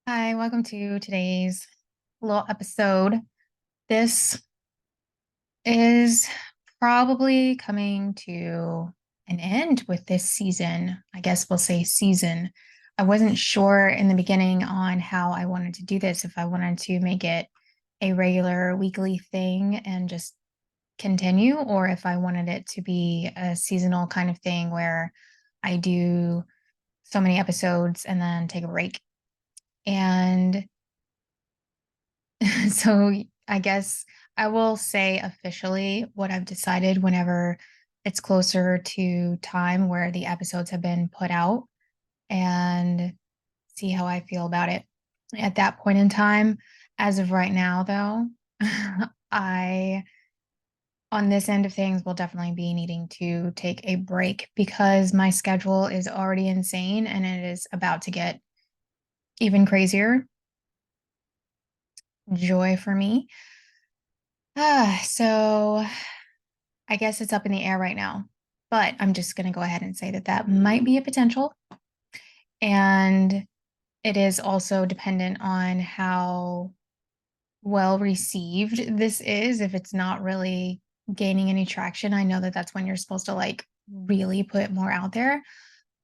Hi, welcome to today's little episode. This is probably coming to an end with this season. I guess we'll say season. I wasn't sure in the beginning on how I wanted to do this, if I wanted to make it a regular weekly thing and just continue, or if I wanted it to be a seasonal kind of thing where I do so many episodes and then take a break. And So I guess I will say officially what I've decided whenever it's closer to time where the episodes have been put out and see how I feel about it at that point in time. As of right now, though, I, on this end of things, will definitely be needing to take a break because my schedule is already insane and it is about to get even crazier. Joy for me. So I guess it's up in the air right now, but I'm just going to go ahead and say that that might be a potential. And it is also dependent on how well received this is. If it's not really gaining any traction, I know that that's when you're supposed to like really put more out there.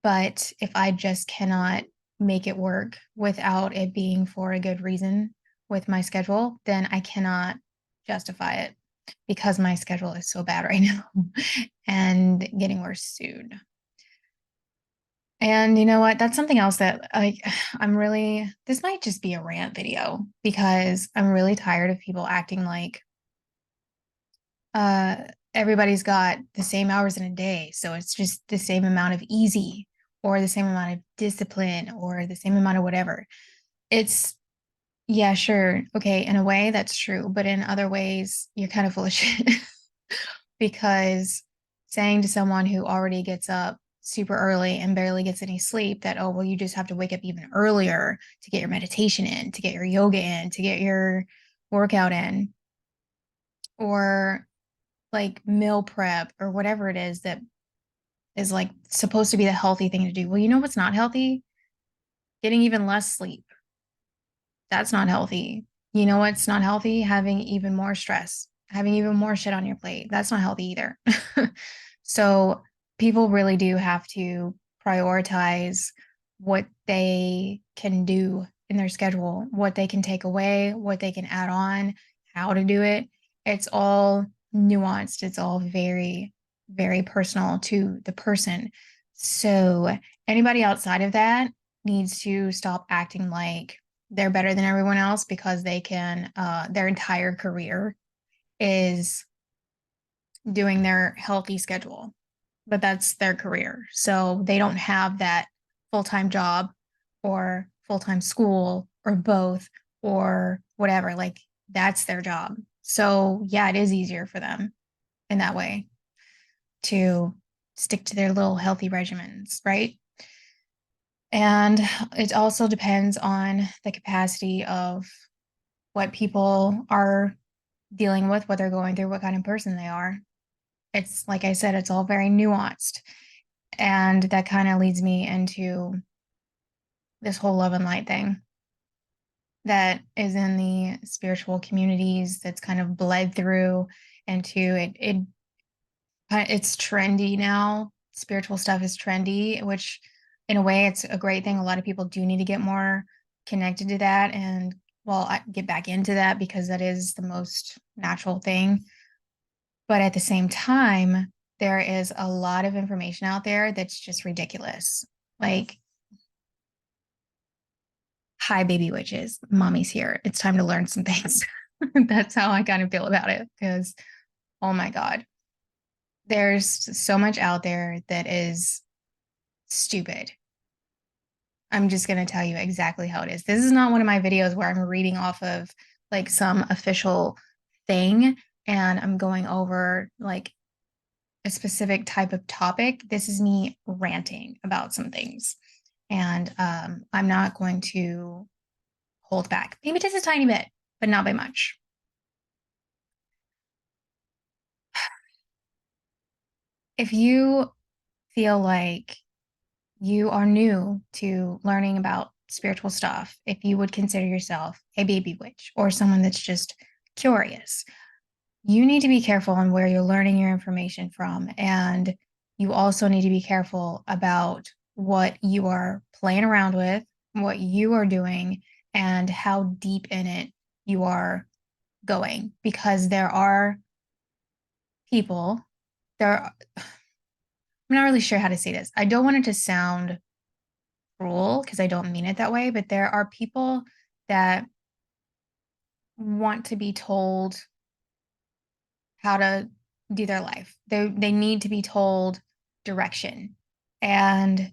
But if I just cannot make it work without it being for a good reason with my schedule, then I cannot justify it because my schedule is so bad right now and getting worse soon. And you know what? That's something else that like this might just be a rant video because I'm really tired of people acting like uh everybody's got the same hours in a day. So it's just the same amount of easy or the same amount of discipline or the same amount of whatever. It's yeah, sure. Okay, in a way that's true, but in other ways you're kind of full of shit. Because saying to someone who already gets up super early and barely gets any sleep that, oh, well, you just have to wake up even earlier to get your meditation in, to get your yoga in, to get your workout in, or like meal prep or whatever it is that is like supposed to be the healthy thing to do. Well, you know what's not healthy? Getting even less sleep. That's not healthy. You know what's not healthy? Having even more stress, having even more shit on your plate. That's not healthy either. So people really do have to prioritize what they can do in their schedule, what they can take away, what they can add on, how to do it. It's all nuanced. It's all very, very personal to the person. So anybody outside of that needs to stop acting like they're better than everyone else because they can their entire career is doing their healthy schedule, but that's their career, so they don't have that full-time job or full-time school or both or whatever. Like that's their job, so yeah, it is easier for them in that way to stick to their little healthy regimens, right? And it also depends on the capacity of what people are dealing with, what they're going through, what kind of person they are. It's like I said, it's all very nuanced. And that kind of leads me into this whole love and light thing that is in the spiritual communities that's kind of bled through into it's trendy now. Spiritual stuff is trendy, which in a way it's a great thing. A lot of people do need to get more connected to that and well, I get back into that because that is the most natural thing. But at the same time, there is a lot of information out there that's just ridiculous. Like, hi, baby witches, mommy's here. It's time to learn some things. That's how I kind of feel about it because, oh my God, there's so much out there that is stupid. I'm just going to tell you exactly how it is. This is not one of my videos where I'm reading off of like some official thing and I'm going over like a specific type of topic. This is me ranting about some things. And I'm not going to hold back. Maybe just a tiny bit, but not by much. If you feel like you are new to learning about spiritual stuff, if you would consider yourself a baby witch or someone that's just curious, you need to be careful on where you're learning your information from. And you also need to be careful about what you are playing around with, what you are doing, and how deep in it you are going. Because there are people, I'm not really sure how to say this. I don't want it to sound cruel because I don't mean it that way, but there are people that want to be told how to do their life. They need to be told direction. And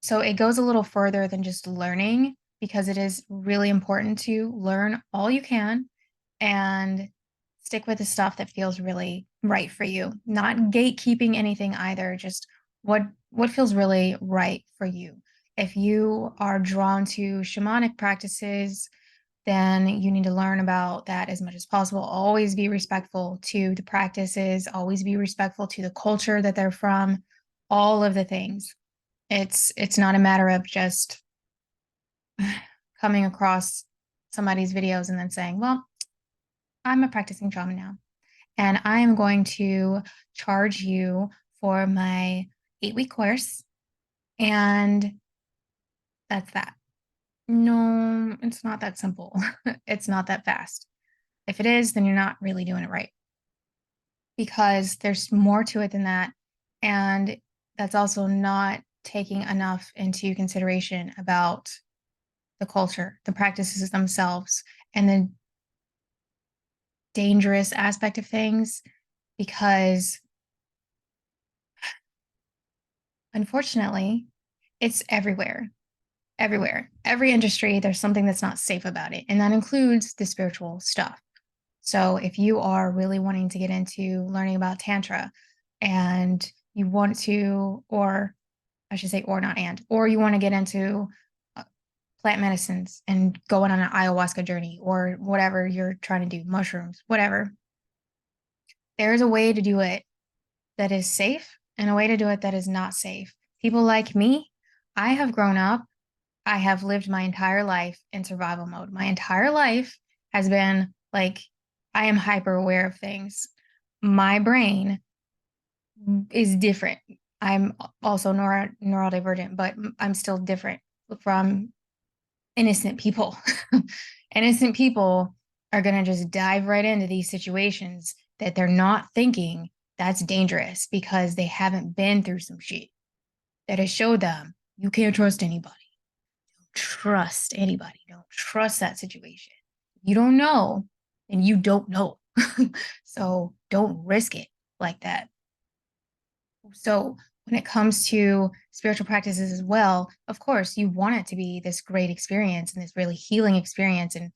so it goes a little further than just learning because it is really important to learn all you can and stick with the stuff that feels really right for you. Not gatekeeping anything either, just what feels really right for you. If you are drawn to shamanic practices, then you need to learn about that as much as possible. Always be respectful to the practices, always be respectful to the culture that they're from, all of the things. It's not a matter of just coming across somebody's videos and then saying, well, I'm a practicing shaman now, and I am going to charge you for my 8-week course. And that's that. No, it's not that simple. It's not that fast. If it is, then you're not really doing it right because there's more to it than that. And that's also not taking enough into consideration about the culture, the practices themselves, and the dangerous aspect of things because unfortunately, it's everywhere. Everywhere. Every industry, there's something that's not safe about it. And that includes the spiritual stuff. So if you are really wanting to get into learning about Tantra and you want to, or I should say, or not and, or you want to get into plant medicines and going on an ayahuasca journey or whatever you're trying to do, mushrooms, whatever, there's a way to do it that is safe and a way to do it that is not safe. People like me, I have grown up, I have lived my entire life in survival mode. My entire life has been like, I am hyper aware of things. My brain is different. I'm also neurodivergent, but I'm still different from innocent people. Innocent people are going to just dive right into these situations that they're not thinking that's dangerous because they haven't been through some shit that has showed them you can't trust anybody. Don't trust anybody. Don't trust that situation. You don't know, and you don't know. So don't risk it like that. So when it comes to spiritual practices as well, of course, you want it to be this great experience and this really healing experience. And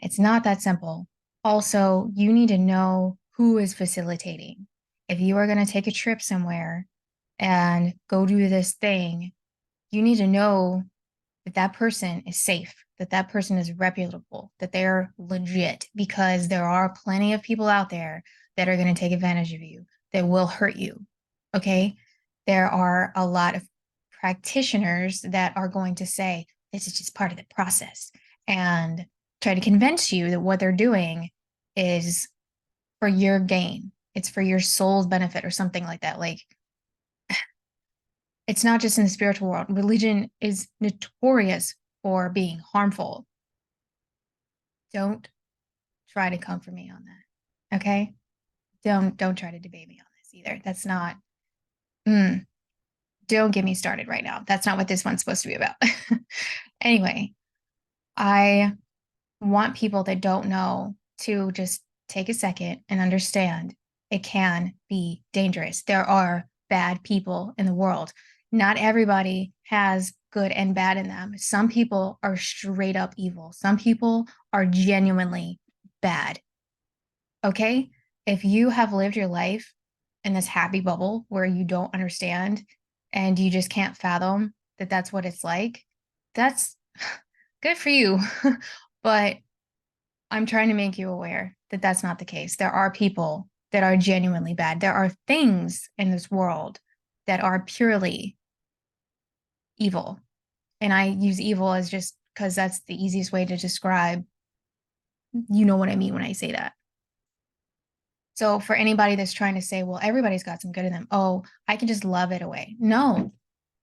it's not that simple. Also, you need to know who is facilitating. If you are going to take a trip somewhere and go do this thing, you need to know that that person is safe, that that person is reputable, that they're legit, because there are plenty of people out there that are going to take advantage of you, that will hurt you. Okay. There are a lot of practitioners that are going to say, this is just part of the process and try to convince you that what they're doing is for your gain. It's for your soul's benefit or something like that. Like, it's not just in the spiritual world. Religion is notorious for being harmful. Don't try to come for me on that. Okay? Don't try to debate me on this either. That's not don't get me started right now. That's not what this one's supposed to be about. Anyway, I want people that don't know to just take a second and understand it can be dangerous. There are bad people in the world. Not everybody has good and bad in them. Some people are straight up evil. Some people are genuinely bad. Okay? If you have lived your life in this happy bubble where you don't understand and you just can't fathom that that's what it's like, that's good for you. But I'm trying to make you aware that that's not the case. There are people that are genuinely bad. There are things in this world that are purely evil. And I use evil as just because that's the easiest way to describe, you know what I mean when I say that. So for anybody that's trying to say, well, everybody's got some good in them. Oh, I can just love it away. No,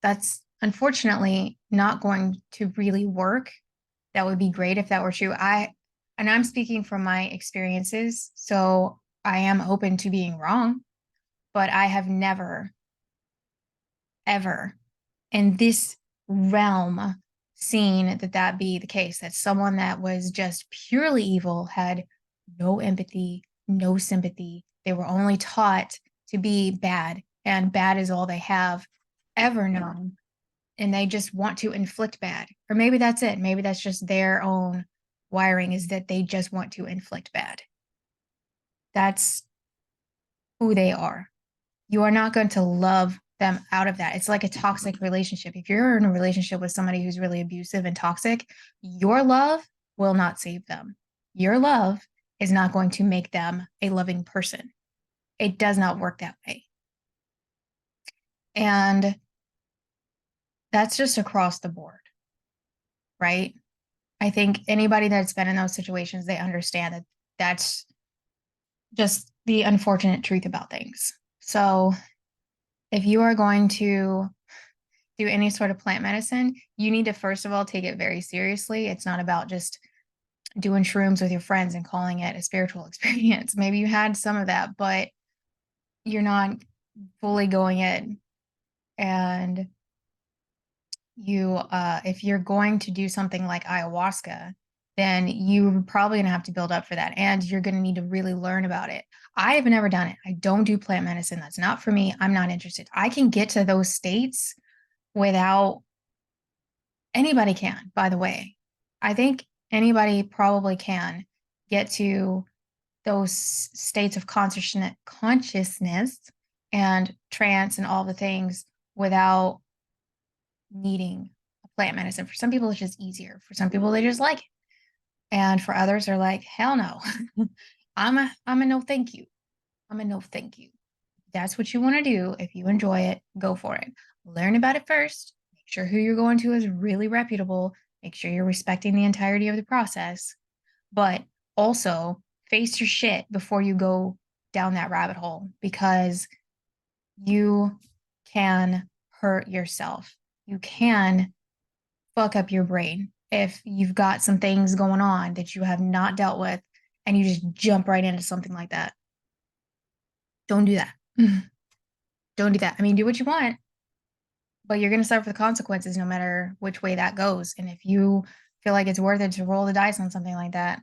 that's unfortunately not going to really work. That would be great if that were true. And I'm speaking from my experiences, so I am open to being wrong, but I have never, ever in this realm seen that be the case, that someone that was just purely evil had no empathy, no sympathy. They were only taught to be bad, and bad is all they have ever known. And they just want to inflict bad. Or maybe that's it. Maybe that's just their own wiring, is that they just want to inflict bad. That's who they are. You are not going to love them out of that. It's like a toxic relationship. If you're in a relationship with somebody who's really abusive and toxic, your love will not save them. Your love is not going to make them a loving person. It does not work that way. And that's just across the board, right? I think anybody that's been in those situations, they understand that that's just the unfortunate truth about things. So if you are going to do any sort of plant medicine, you need to first of all take it very seriously. It's not about just doing shrooms with your friends and calling it a spiritual experience. Maybe you had some of that, but you're not fully going in. And you if you're going to do something like ayahuasca, then you're probably going to have to build up for that, and you're going to need to really learn about it. I have never done it. I don't do plant medicine. That's not for me. I'm not interested. I can get to those states without anybody can, by the way. I think anybody probably can get to those states of consciousness and trance and all the things without needing a plant medicine. For some people, it's just easier. For some people, they just like it. And for others, they're like, hell no. I'm a no thank you. I'm a no thank you. That's what you want to do. If you enjoy it, go for it. Learn about it first. Make sure who you're going to is really reputable. Make sure you're respecting the entirety of the process. But also face your shit before you go down that rabbit hole, because you can hurt yourself. You can fuck up your brain if you've got some things going on that you have not dealt with and you just jump right into something like that. Don't do that. Don't do that. I mean, do what you want, but you're going to suffer the consequences no matter which way that goes. And if you feel like it's worth it to roll the dice on something like that,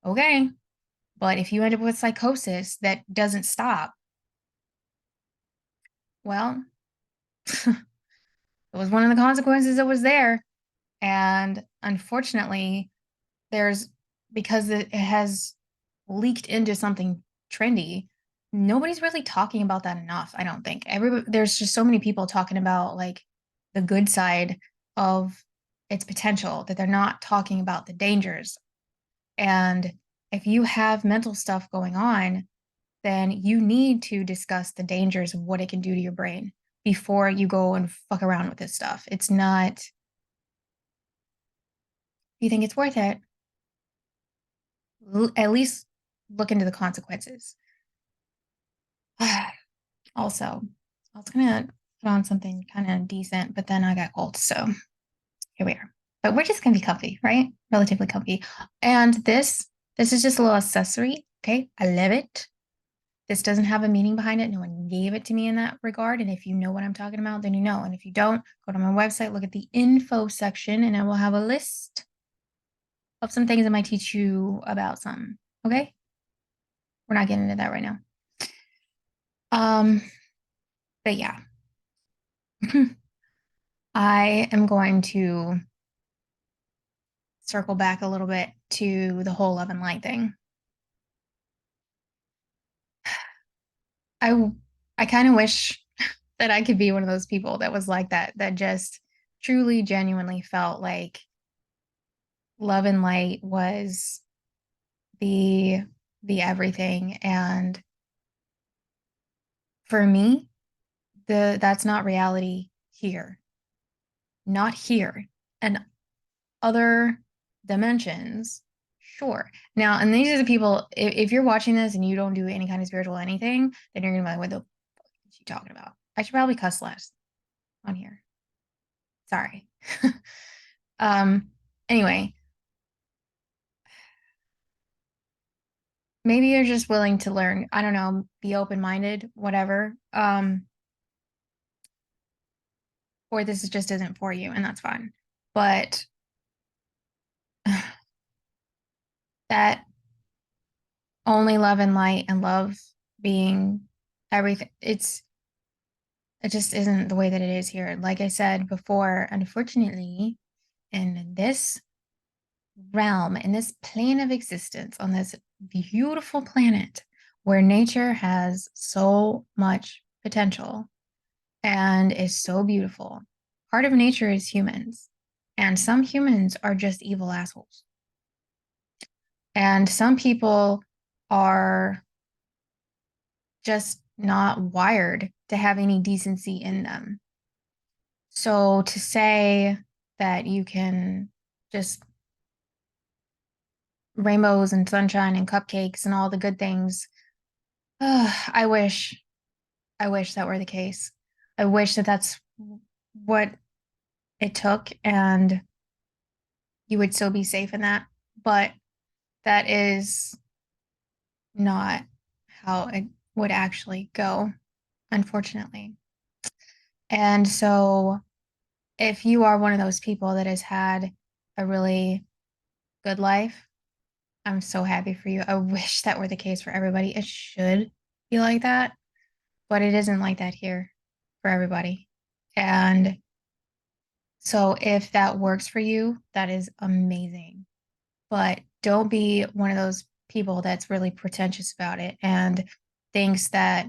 okay. But if you end up with psychosis that doesn't stop, well, it was one of the consequences that was there. And unfortunately, there's, because it has leaked into something trendy, nobody's really talking about that enough, I don't think. There's just so many people talking about like the good side of its potential, that they're not talking about the dangers. And if you have mental stuff going on, then you need to discuss the dangers of what it can do to your brain before you go and fuck around with this stuff. It's not, if you think it's worth it, at least look into the consequences. Also, I was gonna put on something kind of decent, but then I got cold, so here we are. But we're just gonna be comfy, right? Relatively comfy. And this is just a little accessory. Okay, I love it. This doesn't have a meaning behind it. No one gave it to me in that regard. And if you know what I'm talking about, then you know. And if you don't, go to my website, look at the info section, and I will have a list of some things I might teach you about some. Okay? We're not getting into that right now. But yeah. I am going to circle back a little bit to the whole love and light thing. I I kind of wish that I could be one of those people that was like that just truly genuinely felt like love and light was the the everything. And for me, that's not reality here. not here. And other dimensions, sure. Now, and these are the people, if you're watching this and you don't do any kind of spiritual anything, then you're gonna be like, what the fuck is she talking about? I should probably cuss less on here. Sorry. um, anyway, maybe you're just willing to learn. I don't know, be open-minded, whatever. Or this just isn't for you, and that's fine. But that only love and light and love being everything, it just isn't the way that it is here. Like I said before, unfortunately, in this realm, in this plane of existence, on this beautiful planet where nature has so much potential and is so beautiful, part of nature is humans. And some humans are just evil assholes. And some people are just not wired to have any decency in them. So to say that you can just rainbows and sunshine and cupcakes and all the good things, I wish that were the case. I wish that that's what it took and you would still be safe in that. But that is not how it would actually go, unfortunately. And so if you are one of those people that has had a really good life, I'm so happy for you. I wish that were the case for everybody. It should be like that, but it isn't like that here for everybody. And so if that works for you, that is amazing. But don't be one of those people that's really pretentious about it and thinks that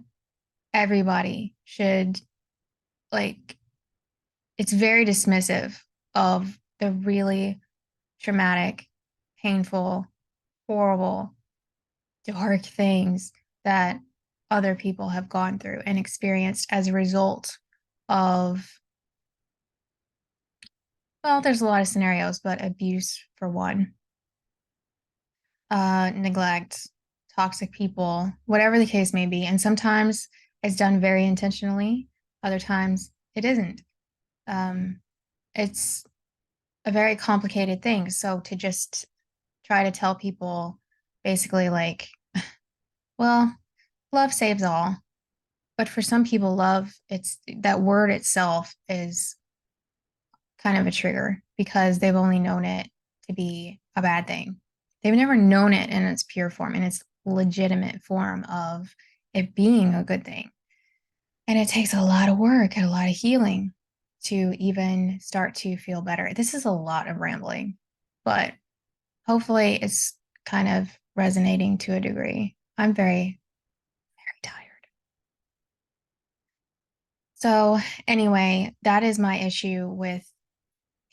everybody should, like, it's very dismissive of the really traumatic, painful, horrible, dark things that other people have gone through and experienced as a result of, well, there's a lot of scenarios, but abuse for one, neglect, toxic people, whatever the case may be. And sometimes it's done very intentionally, other times it isn't. It's a very complicated thing. So to just try to tell people basically like, well, love saves all. But for some people, love, it's that word itself is kind of a trigger because they've only known it to be a bad thing. They've never known it in its pure form, in its legitimate form of it being a good thing. And it takes a lot of work and a lot of healing to even start to feel better. This is a lot of rambling, but hopefully it's kind of resonating to a degree. I'm very, very tired. So, anyway, that is my issue with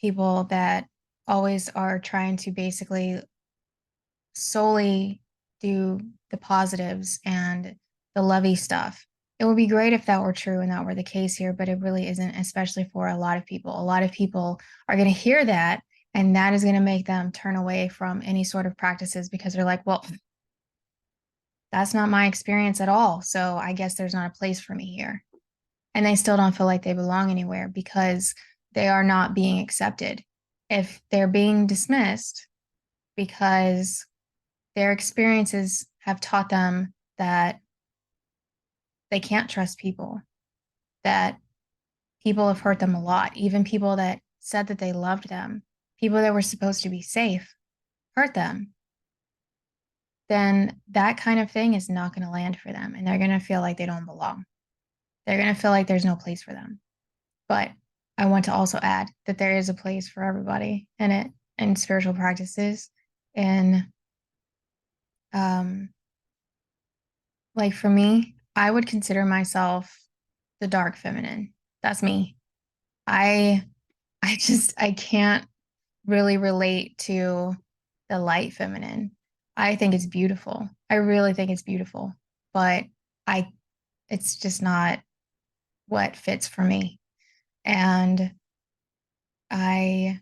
people that always are trying to basically solely do the positives and the lovey stuff. It would be great if that were true and that were the case here, but it really isn't, especially for a lot of people. A lot of people are going to hear that, and that is going to make them turn away from any sort of practices because they're like, well, that's not my experience at all. So I guess there's not a place for me here. And they still don't feel like they belong anywhere because they are not being accepted. If they're being dismissed because their experiences have taught them that they can't trust people, that people have hurt them a lot, even people that said that they loved them, people that were supposed to be safe, hurt them, then that kind of thing is not going to land for them. And they're going to feel like they don't belong. They're going to feel like there's no place for them. But I want to also add that there is a place for everybody in it, in spiritual practices. And like for me, I would consider myself the dark feminine. That's me. I I can't really relate to the light feminine. I think it's beautiful. I really think it's beautiful, but I it's just not what fits for me. And I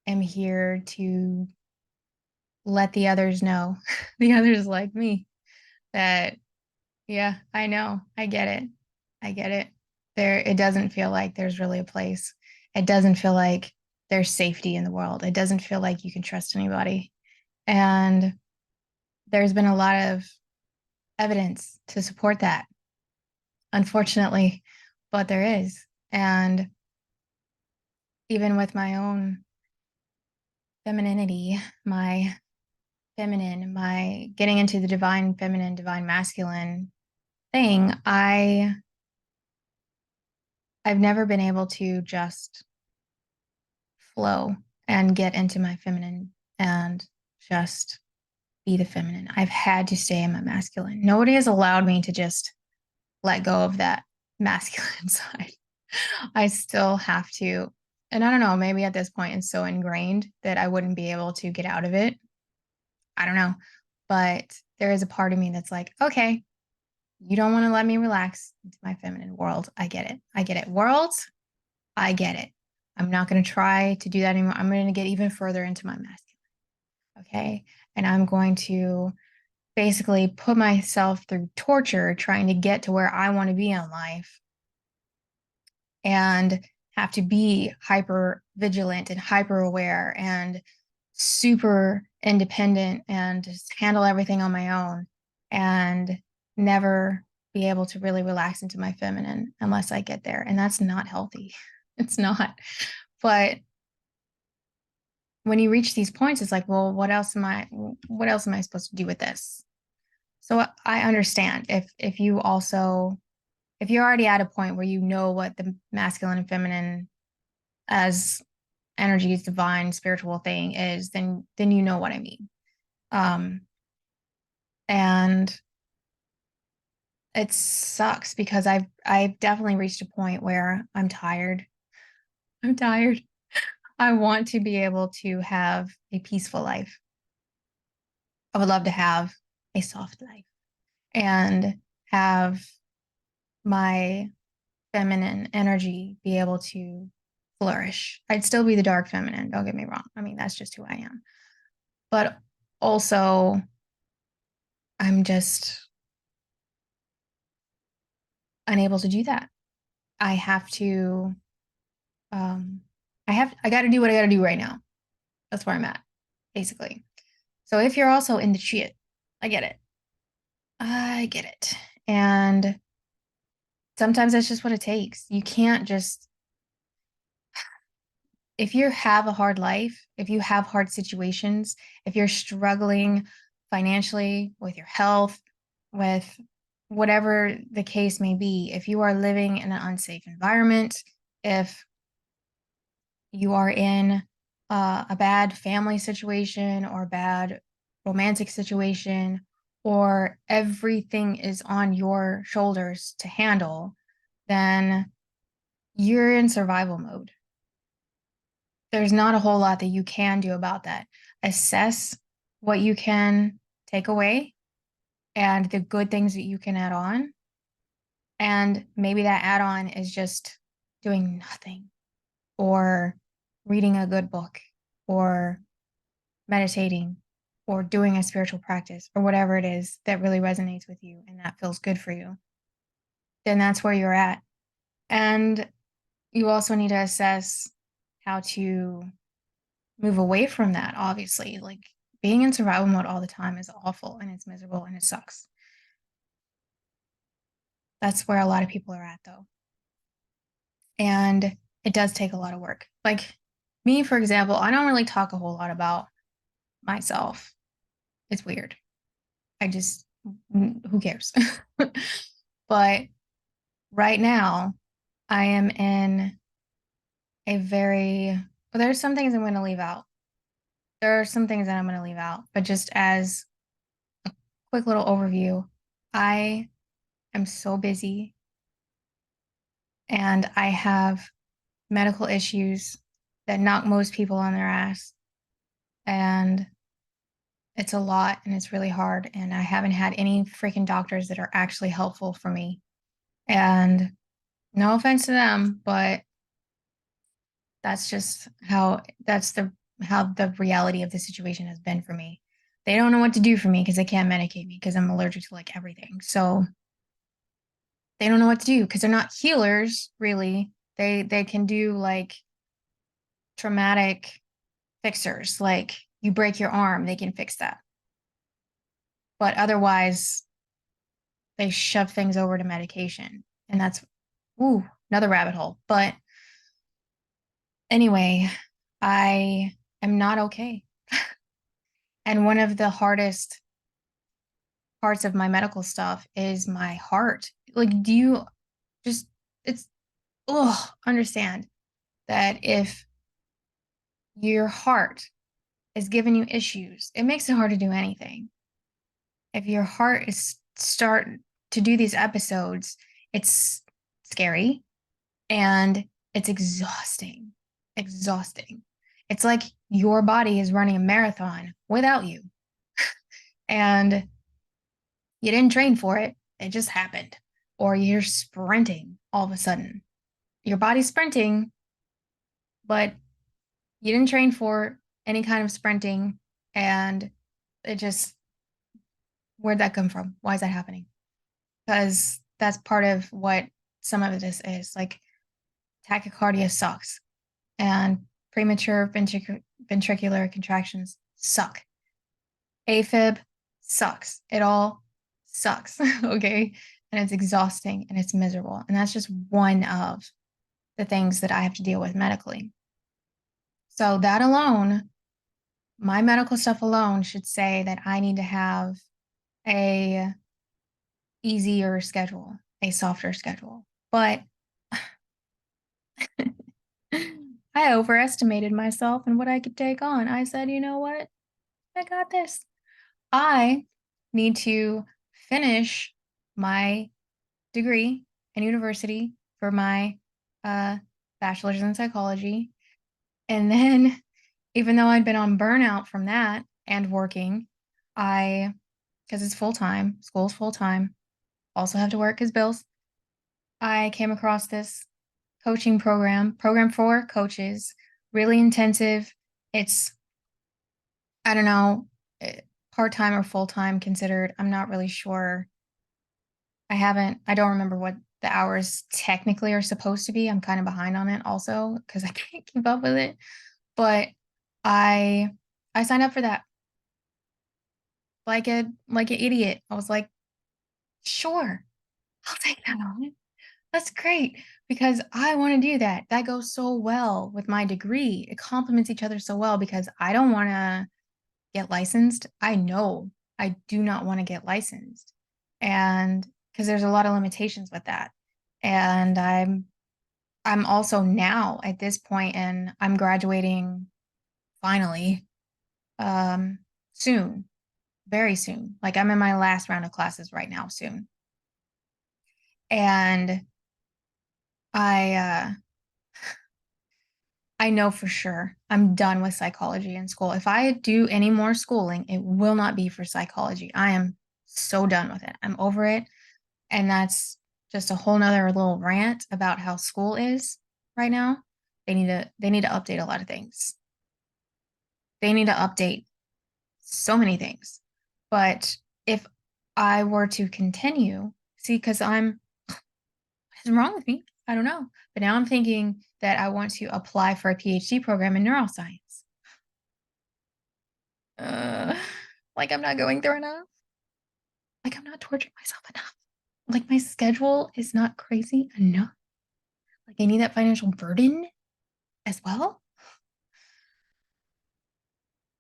am here to let the others know, the others like me, that, yeah, I know, I get it. I get it. It doesn't feel like there's really a place. It doesn't feel like there's safety in the world. It doesn't feel like you can trust anybody. And there's been a lot of evidence to support that, unfortunately, but there is. And even with my own femininity, my feminine, my getting into the divine feminine, divine masculine thing, I've never been able to just flow and get into my feminine and just be the feminine. I've had to stay in my masculine. Nobody has allowed me to just let go of that masculine side. I still have to, and I don't know, maybe at this point it's so ingrained that I wouldn't be able to get out of it. I don't know. But there is a part of me that's like, okay, you don't want to let me relax into my feminine world. I get it. I get it. World, I get it. I'm not going to try to do that anymore. I'm going to get even further into my masculine. Okay. And I'm going to basically put myself through torture trying to get to where I want to be in life and have to be hyper vigilant and hyper aware and super independent and just handle everything on my own and never be able to really relax into my feminine unless I get there. And that's not healthy. It's not. But when you reach these points, it's like, well, what else am I supposed to do with this? So I understand if you're already at a point where you know what the masculine and feminine as energies, divine, spiritual thing is, then you know what I mean. Um, and it sucks because I've definitely reached a point where I'm tired. I'm tired. I want to be able to have a peaceful life. I would love to have a soft life and have my feminine energy be able to flourish. I'd still be the dark feminine, don't get me wrong. I mean, that's just who I am. But also, I'm just unable to do that. I have to, um, I got to do what I got to do right now. That's where I'm at, basically. So if you're also in the shit, I get it. I get it. And sometimes that's just what it takes. You can't just, if you have a hard life, if you have hard situations, if you're struggling financially with your health, with whatever the case may be, if you are living in an unsafe environment, if you are in a bad family situation or a bad romantic situation, or everything is on your shoulders to handle, then you're in survival mode. There's not a whole lot that you can do about that. Assess what you can take away and the good things that you can add on. And maybe that add on is just doing nothing or reading a good book or meditating or doing a spiritual practice or whatever it is that really resonates with you and that feels good for you. Then that's where you're at. And you also need to assess how to move away from that, obviously. Like being in survival mode all the time is awful and it's miserable and it sucks. That's where a lot of people are at, though. And it does take a lot of work. Like me, for example, I don't really talk a whole lot about myself. It's weird. I just, who cares? But right now, I am in a very, well, there's some things I'm going to leave out. There are some things that I'm going to leave out, but just as a quick little overview, I am so busy and I have medical issues that knock most people on their ass. And it's a lot and it's really hard. And I haven't had any freaking doctors that are actually helpful for me. And no offense to them, but That's just how the reality of the situation has been for me. They don't know what to do for me because they can't medicate me because I'm allergic to like everything. So they don't know what to do because they're not healers, really. They can do like traumatic fixers, like you break your arm, they can fix that. But otherwise, they shove things over to medication. And that's another rabbit hole. But anyway, I am not okay. And one of the hardest parts of my medical stuff is my heart. Like, do you just, it's, understand that if your heart is giving you issues, it makes it hard to do anything. If your heart is start to do these episodes, it's scary and it's exhausting. Exhausting. It's like your body is running a marathon without you. And you didn't train for it, it just happened. Or you're sprinting all of a sudden. Your body's sprinting, but you didn't train for any kind of sprinting. And it just, where'd that come from? Why is that happening? Because that's part of what some of this is. Like tachycardia sucks, and premature ventricular contractions suck. AFib sucks. It all sucks. Okay. And it's exhausting and it's miserable. And that's just one of the things that I have to deal with medically. So that alone, my medical stuff alone should say that I need to have a easier schedule, a softer schedule. But I overestimated myself and what I could take on. I said, you know what? I got this. I need to finish my degree in university for my bachelor's in psychology. And then, even though I'd been on burnout from that and working, because it's full time, school's full time, also have to work because bills, I came across this coaching program for coaches, really intensive. It's, I don't know, part time or full time considered. I'm not really sure. I don't remember what the hours technically are supposed to be. I'm kind of behind on it also because I can't keep up with it. But I I signed up for that like an idiot. I was like, sure, I'll take that on. That's great because I want to do that. That goes so well with my degree. It complements each other so well because I don't want to get licensed. I know I do not want to get licensed. And because there's a lot of limitations with that. And I'm also now at this point and I'm graduating finally um soon, very soon. Like I'm in my last round of classes right now soon. And I I know for sure I'm done with psychology in school. If I do any more schooling, it will not be for psychology. I am so done with it. I'm over it. And that's just a whole nother little rant about how school is right now. They need to update a lot of things. They need to update so many things. But if I were to continue, see, because what's wrong with me? I don't know. But now I'm thinking that I want to apply for a PhD program in neuroscience. Uh, like I'm not going through enough. Like I'm not torturing myself enough. Like my schedule is not crazy enough. Like I need that financial burden as well.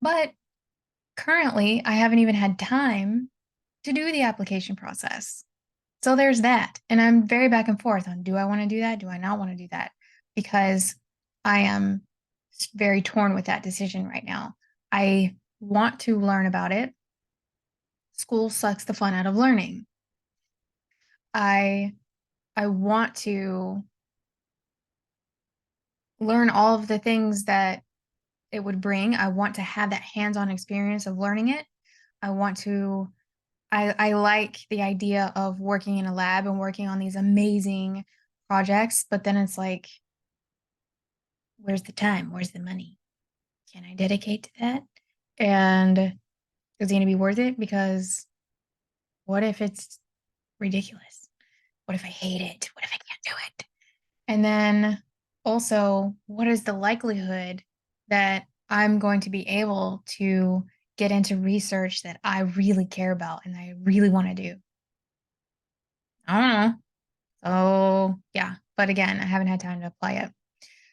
But currently, I haven't even had time to do the application process. So there's that. And I'm very back and forth on do I want to do that? Do I not want to do that? Because I am very torn with that decision right now. I want to learn about it. School sucks the fun out of learning. I I want to learn all of the things that it would bring. I want to have that hands-on experience of learning it. I want to I like the idea of working in a lab and working on these amazing projects, but then it's like where's the time? Where's the money? Can I dedicate to that? And is it going to be worth it? Because what if it's ridiculous? What if I hate it? What if I can't do it? And then also, what is the likelihood that I'm going to be able to get into research that I really care about and I really want to do? I don't know. So, yeah. But again, I haven't had time to apply it.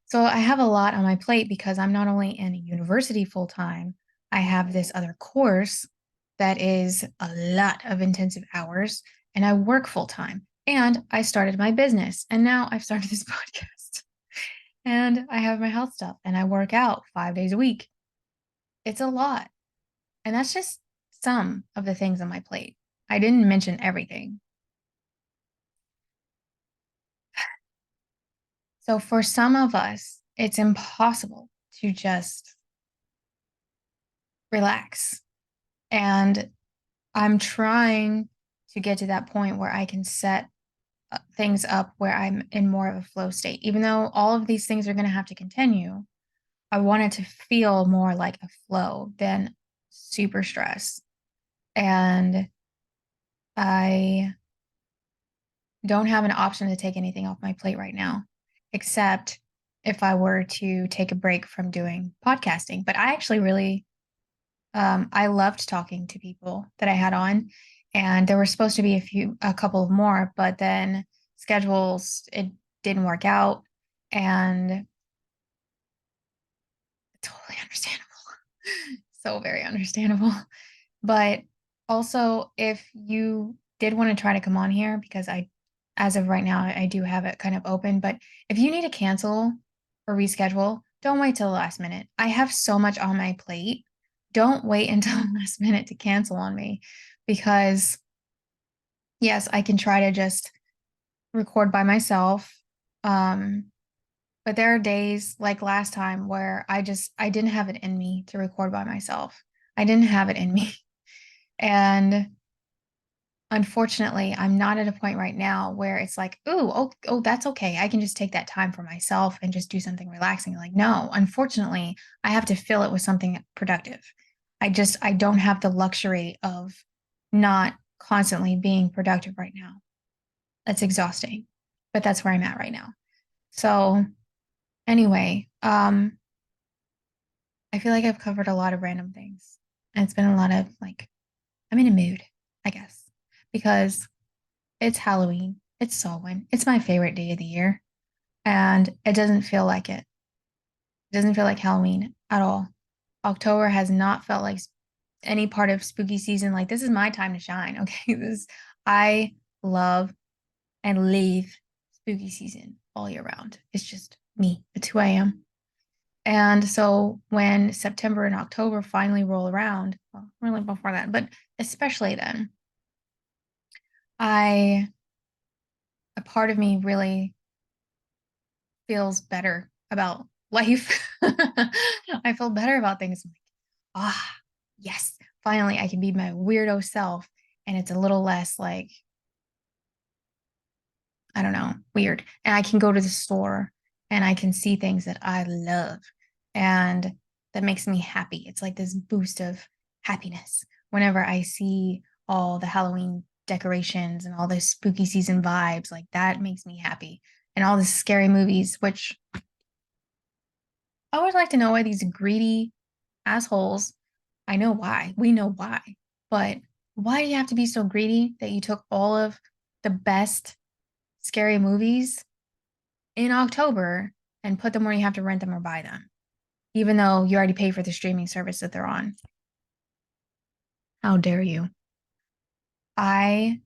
So, I have a lot on my plate because I'm not only in university full time, I have this other course that is a lot of intensive hours, and I work full time. And I started my business, and now I've started this podcast. And I have my health stuff, and I work out 5 days a week. It's a lot. And that's just some of the things on my plate. I didn't mention everything. So for some of us, it's impossible to just relax. And I'm trying to get to that point where I can set things up where I'm in more of a flow state. Even though all of these things are going to have to continue, I want it to feel more like a flow than super stress. And I don't have an option to take anything off my plate right now, except if I were to take a break from doing podcasting. But I actually really, I loved talking to people that I had on, and there were supposed to be a couple of more, but then schedules, it didn't work out, and totally understandable. So very understandable. But also, if you did want to try to come on here, because as of right now, I do have it kind of open, but if you need to cancel or reschedule, don't wait till the last minute. I have so much on my plate. Don't wait until the last minute to cancel on me because, yes, I can try to just record by myself. Um, but there are days like last time where I didn't have it in me to record by myself. I didn't have it in me. And unfortunately, I'm not at a point right now where it's like, oh, that's okay. I can just take that time for myself and just do something relaxing. Like, no, unfortunately, I have to fill it with something productive. I don't have the luxury of not constantly being productive right now. That's exhausting, but that's where I'm at right now. So anyway, I feel like I've covered a lot of random things, and it's been a lot of like, I'm in a mood, I guess, because it's Halloween. It's Samhain. It's my favorite day of the year. And it doesn't feel like it. It doesn't feel like Halloween at all. October has not felt like any part of spooky season. Like this is my time to shine. Okay. I love and leave spooky season all year round. It's just me. It's who I am. And so when September and October finally roll around, well, really before that, but especially then, I a part of me really feels better about life. I feel better about things. I'm like, ah, yes, finally I can be my weirdo self. And it's a little less like, I don't know, weird. And I can go to the store and I can see things that I love. And that makes me happy. It's like this boost of happiness whenever I see all the Halloween decorations and all the spooky season vibes. Like that makes me happy. And all the scary movies, which I would like to know why these greedy assholes, I know why. We know why. But why do you have to be so greedy that you took all of the best scary movies in October and put them where you have to rent them or buy them, even though you already pay for the streaming service that they're on? How dare you? I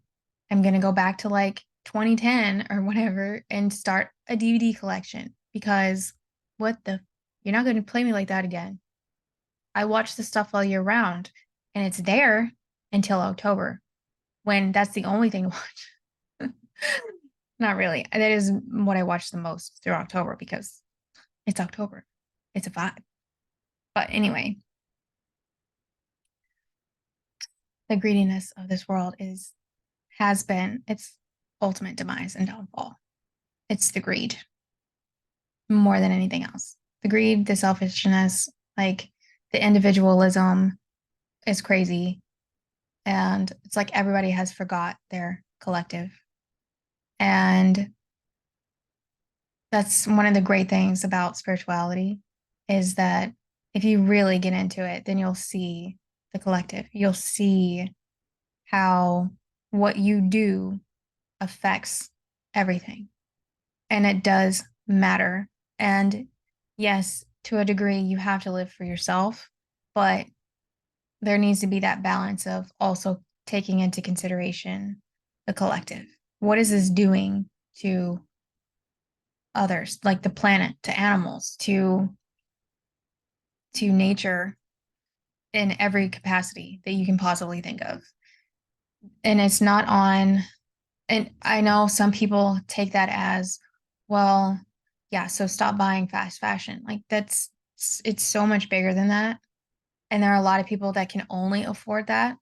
am going to go back to like 2010 or whatever and start a DVD collection because what the? You're not going to play me like that again. I watch the stuff all year round and it's there until October when that's the only thing to watch. Not really. That is what I watch the most through October because it's October. It's a vibe. But anyway, the greediness of this world has been its ultimate demise and downfall. It's the greed more than anything else. the greed, the selfishness, like the individualism is crazy. And it's like everybody has forgot their collective. And that's one of the great things about spirituality is that if you really get into it, then you'll see the collective. You'll see how what you do affects everything. And it does matter. And yes, to a degree, you have to live for yourself, but there needs to be that balance of also taking into consideration the collective. What is this doing to others, like the planet, to animals, to nature in every capacity that you can possibly think of? And it's not on, and I know some people take that as, well, yeah, so stop buying fast fashion. Like it's so much bigger than that. And there are a lot of people that can only afford that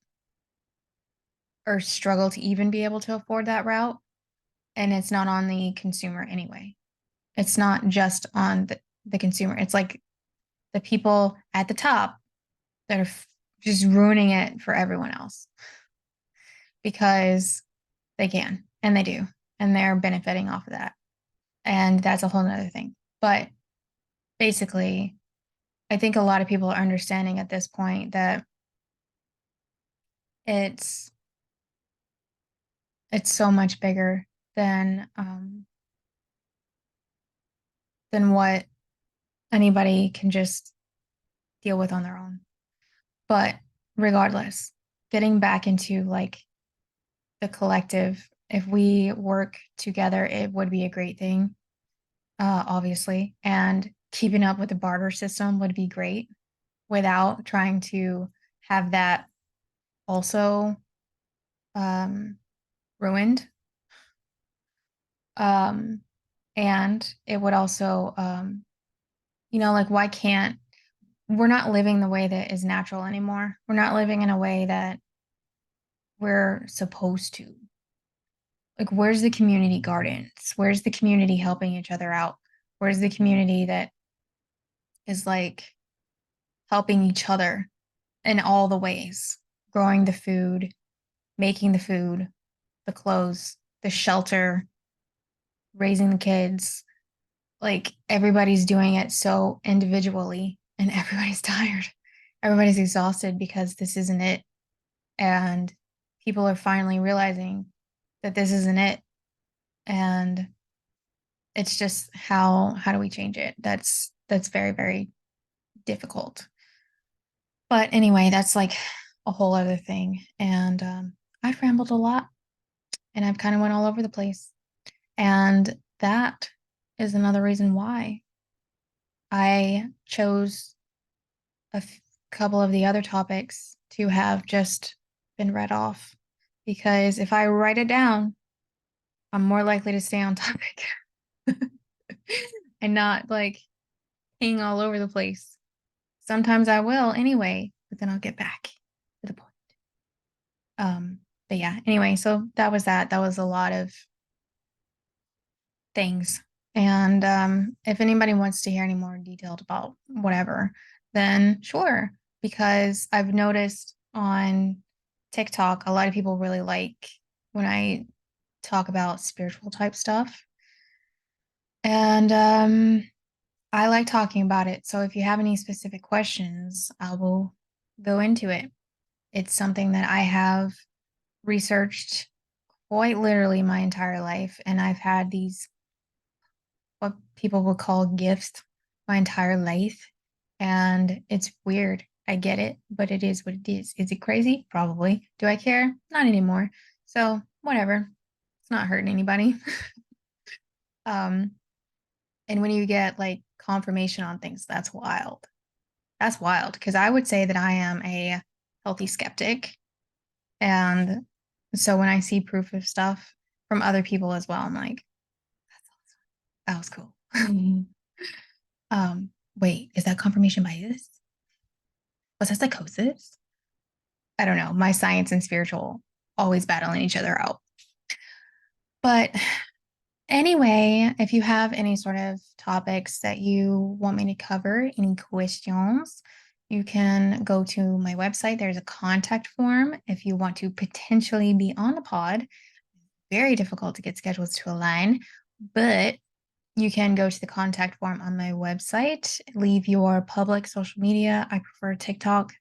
or struggle to even be able to afford that route. And it's not on the consumer anyway. It's not just on the consumer. It's like the people at the top that are just ruining it for everyone else because they can and they do. And they're benefiting off of that. And that's a whole nother thing. But basically, I think a lot of people are understanding at this point that it's it's so much bigger than what anybody can just deal with on their own. But regardless, getting back into like the collective, if we work together, it would be a great thing, obviously. And keeping up with the barter system would be great without trying to have that also um, ruined. Um, and it would also, like, why can't we're not living the way that is natural anymore? We're not living in a way that we're supposed to. Like, where's the community gardens? Where's the community helping each other out? Where's the community that is like helping each other in all the ways? Growing the food, making the food, the clothes, the shelter, raising the kids. Like, everybody's doing it so individually and everybody's tired. Everybody's exhausted because this isn't it. And people are finally realizing that this isn't it. And it's just how do we change it? That's very, very difficult. But anyway, that's like a whole other thing. And I've rambled a lot and I've kind of went all over the place. And that is another reason why I chose couple of the other topics to have just been read off. Because if I write it down, I'm more likely to stay on topic and not like hang all over the place. Sometimes I will anyway, but then I'll get back to the point. But yeah, anyway, so that was that. That was a lot of things. And if anybody wants to hear any more detailed about whatever, then sure. Because I've noticed on TikTok, a lot of people really like when I talk about spiritual type stuff. And I like talking about it. So if you have any specific questions, I will go into it. It's something that I have researched quite literally my entire life. And I've had these, what people would call gifts, my entire life. And it's weird. I get it, but it is what it is. Is it crazy? Probably. Do I care? Not anymore. So whatever. It's not hurting anybody. um, and when you get like confirmation on things, that's wild. That's wild because I would say that I am a healthy skeptic. And so when I see proof of stuff from other people as well, I'm like, that was cool. Wait, is that confirmation bias? Was that psychosis? I don't know. My science and spiritual always battling each other out. But Anyway, if you have any sort of topics that you want me to cover, any questions, you can go to my website. There's a contact form if you want to potentially be on the pod. Very difficult to get schedules to align, but you can go to the contact form on my website, leave your public social media. I prefer TikTok.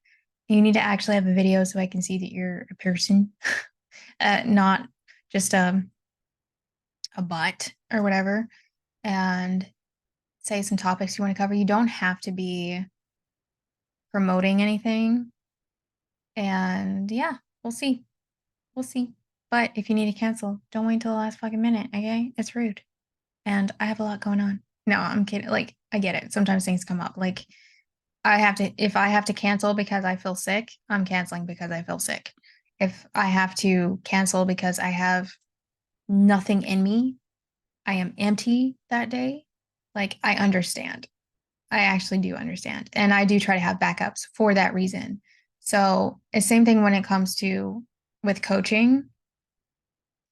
You need to actually have a video so I can see that you're a person, not just a bot or whatever, and say some topics you want to cover. You don't have to be promoting anything. And yeah, we'll see. We'll see. But if you need to cancel, don't wait until the last fucking minute, okay? It's rude. And I have a lot going on. No, I'm kidding. Like, I get it. Sometimes things come up. Like, if I have to cancel because I feel sick, I'm canceling because I feel sick. If I have to cancel because I have nothing in me, I am empty that day, like, I understand. I actually do understand. And I do try to have backups for that reason. So it's same thing when it comes to with coaching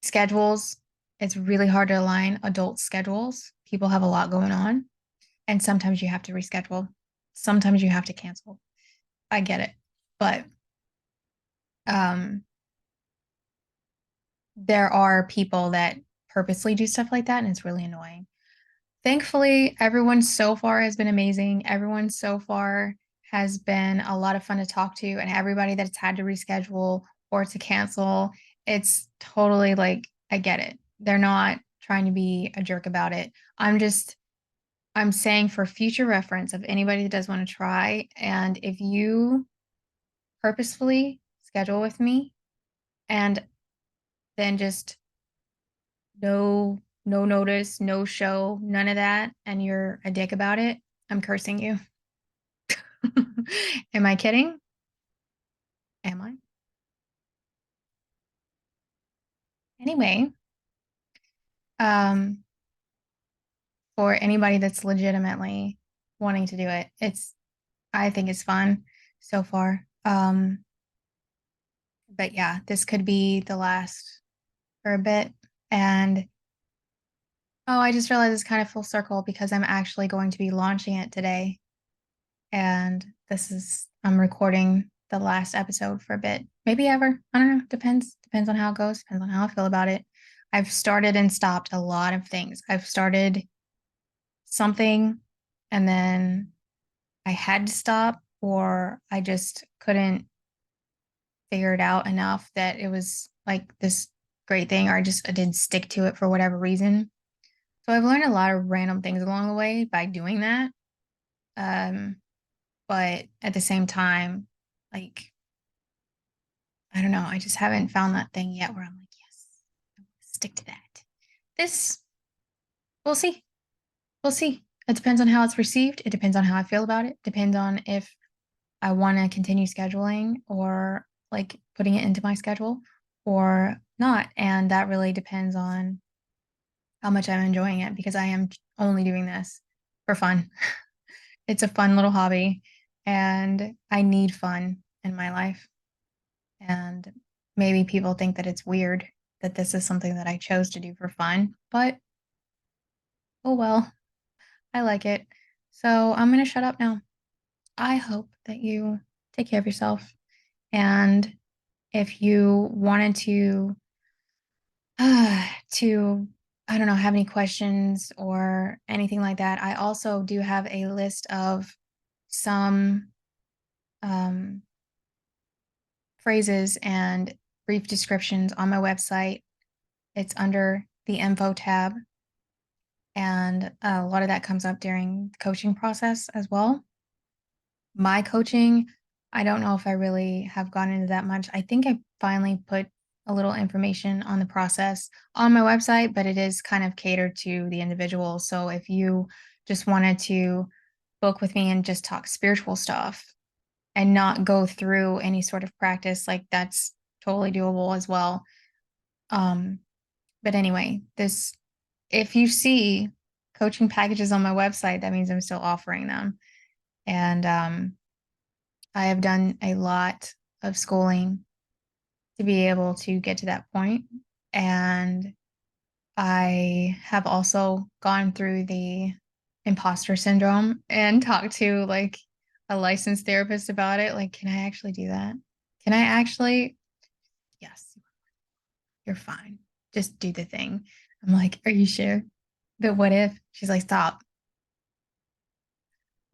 schedules. It's really hard to align adult schedules. People have a lot going on. And sometimes you have to reschedule. Sometimes you have to cancel. I get it. But um there are people that purposely do stuff like that, and it's really annoying. Thankfully, everyone so far has been amazing. Everyone so far has been a lot of fun to talk to, and everybody that's had to reschedule or to cancel, it's totally like, I get it. They're not trying to be a jerk about it. I'm saying for future reference of anybody that does want to try, and if you purposefully schedule with me and then just no notice, no show, none of that, and you're a dick about it, I'm cursing you. Am I kidding? Am I? Anyway, um, for anybody that's legitimately wanting to do it, I think it's fun so far. But yeah, this could be the last for a bit. And oh, I just realized it's kind of full circle because I'm actually going to be launching it today. And I'm recording the last episode for a bit, maybe ever. I don't know. Depends on how it goes, depends on how I feel about it. I've started and stopped a lot of things. I've started something and then I had to stop, or I just couldn't figure it out enough that it was like this great thing, or I didn't stick to it for whatever reason. So I've learned a lot of random things along the way by doing that. Um, but at the same time, like, I don't know, I just haven't found that thing yet where I'm like, yes, I want to stick to that. This, we'll see. We'll see. It depends on how it's received. It depends on how I feel about it. Depends on if I want to continue scheduling or like putting it into my schedule or not. And that really depends on how much I'm enjoying it, because I am only doing this for fun. It's a fun little hobby and I need fun in my life. And maybe people think that it's weird that this is something that I chose to do for fun, but oh well, I like it. So I'm going to shut up now. I hope that you take care of yourself. And if you wanted to, I don't know, have any questions or anything like that, I also do have a list of some um, phrases and brief descriptions on my website. It's under the info tab. And a lot of that comes up during the coaching process as well. My coaching, I don't know if I really have gone into that much. I think I finally put a little information on the process on my website, but it is kind of catered to the individual. So if you just wanted to book with me and just talk spiritual stuff and not go through any sort of practice, like, that's totally doable as well. But anyway, if you see coaching packages on my website, that means I'm still offering them. And I have done a lot of schooling to be able to get to that point. And I have also gone through the imposter syndrome and talked to like a licensed therapist about it. Like, can I actually do that? Can I actually? Yes, you're fine. Just do the thing. I'm like, are you sure? But what if? She's like, stop.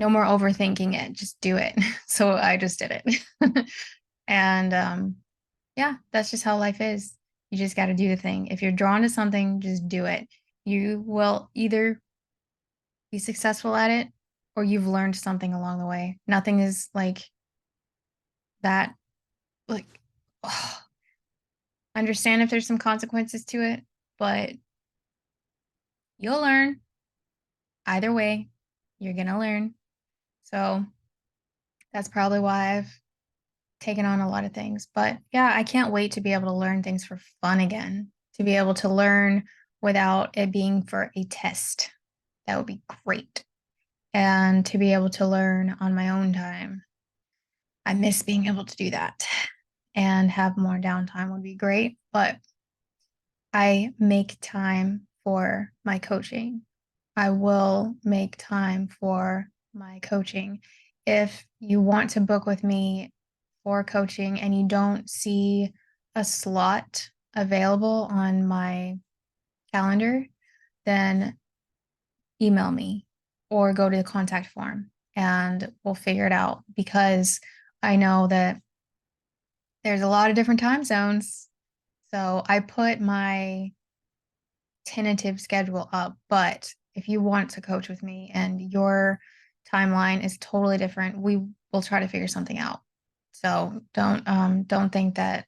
No more overthinking it. Just do it. So I just did it. And yeah, that's just how life is. You just got to do the thing. If you're drawn to something, just do it. You will either be successful at it or you've learned something along the way. Nothing is like that, like, oh, understand if there's some consequences to it, but you'll learn either way. You're going to learn. So that's probably why I've taken on a lot of things. But yeah, I can't wait to be able to learn things for fun again, to be able to learn without it being for a test. That would be great. And to be able to learn on my own time. I miss being able to do that and have more downtime would be great. But I make time for my coaching. I will make time for my coaching. If you want to book with me for coaching and you don't see a slot available on my calendar, then email me or go to the contact form and we'll figure it out because I know that there's a lot of different time zones. So I put my tentative schedule up, but if you want to coach with me and your timeline is totally different, we will try to figure something out. So don't think that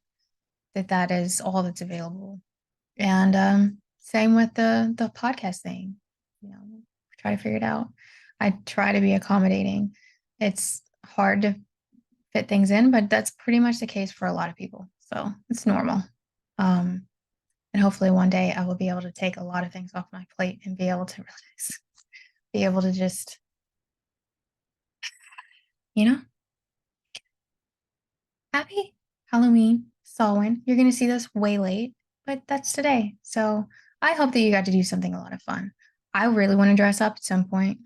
that is all that's available. And same with the podcast thing. You know, try to figure it out. I try to be accommodating. It's hard to fit things in, but that's pretty much the case for a lot of people. So it's normal. Um, and hopefully one day I will be able to take a lot of things off my plate and be able to relax, be able to just, you know, happy Halloween, Samhain. You're going to see this way late, but that's today. So I hope that you got to do something a lot of fun. I really want to dress up at some point.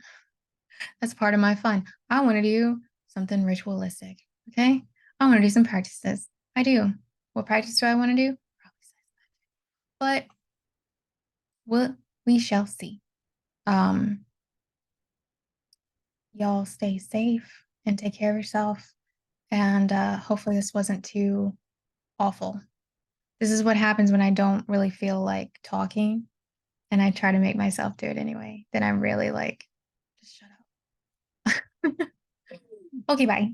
That's part of my fun. I want to do something ritualistic. Okay. I want to do some practices. I do. What practice do I want to do? But we shall see. Um, y'all stay safe and take care of yourself. And hopefully this wasn't too awful. This is what happens when I don't really feel like talking and I try to make myself do it anyway. Then I'm really like, just shut up. Okay, bye.